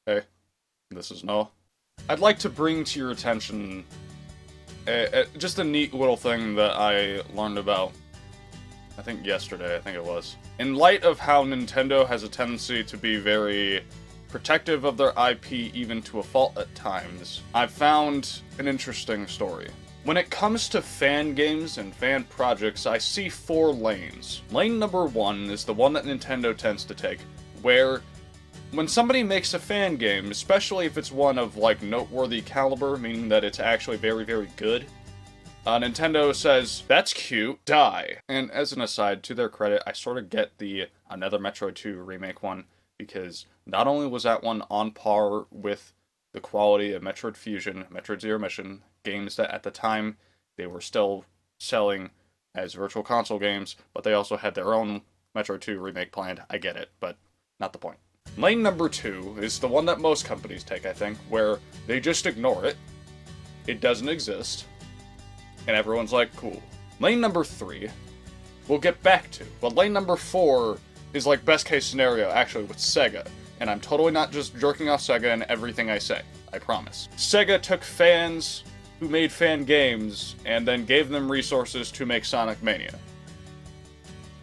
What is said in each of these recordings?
Hey, this is Noah. I'd like to bring to your attention just a neat little thing that I learned about, I think yesterday, it was. In light of how Nintendo has a tendency to be very protective of their IP even to a fault at times, I've found an interesting story. When it comes to fan games and fan projects, I see 4 lanes. Lane number 1 is the one that Nintendo tends to take, where when somebody makes a fan game, especially if it's one of, like, noteworthy caliber, meaning that it's actually very, very good, Nintendo says, that's cute, die. And as an aside, to their credit, I sort of get the another Metroid 2 remake one, because not only was that one on par with the quality of Metroid Fusion, Metroid Zero Mission, games that at the time they were still selling as virtual console games, but they also had their own Metroid 2 remake planned. I get it, but not the point. Lane number 2 is the one that most companies take, I think, where they just ignore it, it doesn't exist, and everyone's like, cool. Lane number 3, we'll get back to, but lane number 4 is like best case scenario, actually, with SEGA, and I'm totally not just jerking off SEGA in everything I say, I promise. SEGA took fans who made fan games, and then gave them resources to make Sonic Mania.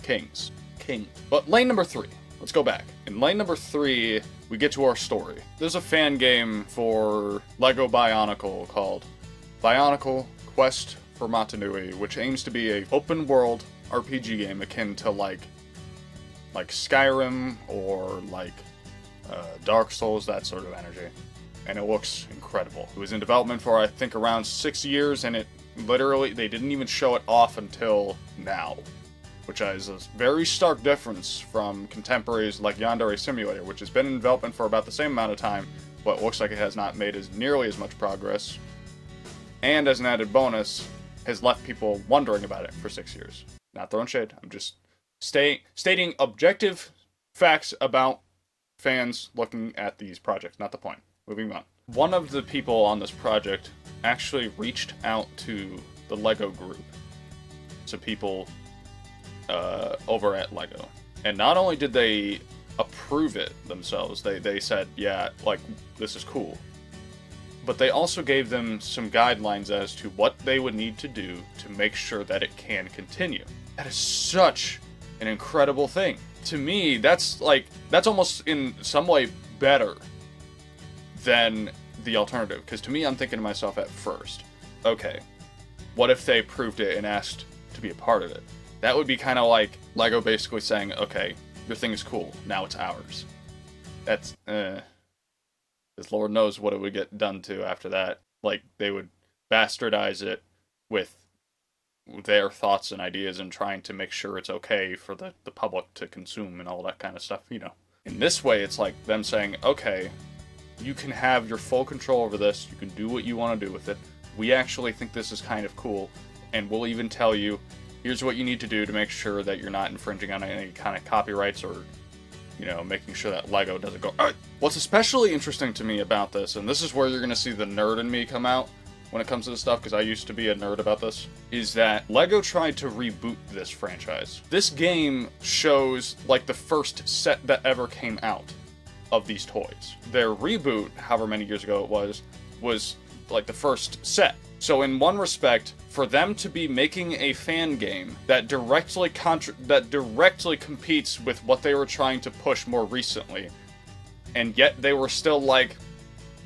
Kings. King. But lane number 3. Let's go back. In lane number 3, we get to our story. There's a fan game for LEGO Bionicle called Bionicle Quest for Matanui, which aims to be an open-world RPG game akin to like Skyrim or like Dark Souls, that sort of energy. And it looks incredible. It was in development for, I think, around 6 years, and it literally, they didn't even show it off until now. Which is a very stark difference from contemporaries like Yandere Simulator, which has been in development for about the same amount of time, but looks like it has not made nearly as much progress. And as an added bonus, has left people wondering about it for 6 years. Not throwing shade, I'm just stating objective facts about fans looking at these projects, not the point. Moving on. One of the people on this project actually reached out to the LEGO group, to people over at LEGO. And not only did they approve it themselves, they said, yeah, like, this is cool. But they also gave them some guidelines as to what they would need to do to make sure that it can continue. That is such an incredible thing. To me, that's almost in some way better than the alternative. Because to me, I'm thinking to myself at first, okay, what if they approved it and asked to be a part of it? That would be kind of like LEGO basically saying, okay, your thing is cool, now it's ours. That's, because Lord knows what it would get done to after that. Like, they would bastardize it with their thoughts and ideas and trying to make sure it's okay for the public to consume and all that kind of stuff, you know. In this way, it's like them saying, okay, you can have your full control over this, you can do what you want to do with it. We actually think this is kind of cool, and we'll even tell you, here's what you need to do to make sure that you're not infringing on any kind of copyrights or, you know, making sure that LEGO doesn't go, all right. What's especially interesting to me about this, and this is where you're going to see the nerd in me come out when it comes to this stuff, because I used to be a nerd about this, is that LEGO tried to reboot this franchise. This game shows, like, the first set that ever came out of these toys. Their reboot, however many years ago it was like the first set. So in one respect, for them to be making a fan game that directly competes with what they were trying to push more recently, and yet they were still like,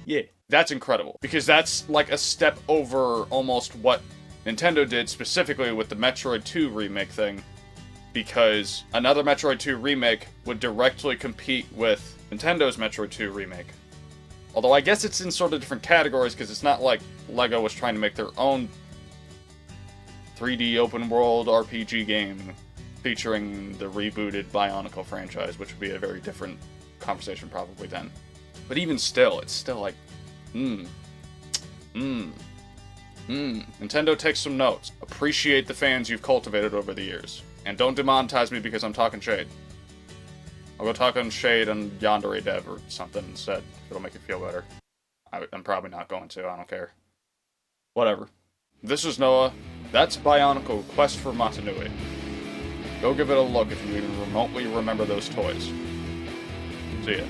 yeah, that's incredible. Because that's like a step over almost what Nintendo did specifically with the Metroid 2 remake thing, because another Metroid 2 remake would directly compete with Nintendo's Metroid 2 remake. Although I guess it's in sort of different categories, because it's not like LEGO was trying to make their own 3D open-world RPG game featuring the rebooted Bionicle franchise, which would be a very different conversation probably then. But even still, it's still like, Nintendo, take some notes. Appreciate the fans you've cultivated over the years. And don't demonetize me because I'm talking shade. I'll go talk on shade on Yandere Dev or something instead, if it'll make you feel better. I'm probably not going to, I don't care. Whatever. This is Noah. That's Bionicle Quest for Matanui. Go give it a look if you even remotely remember those toys. See ya.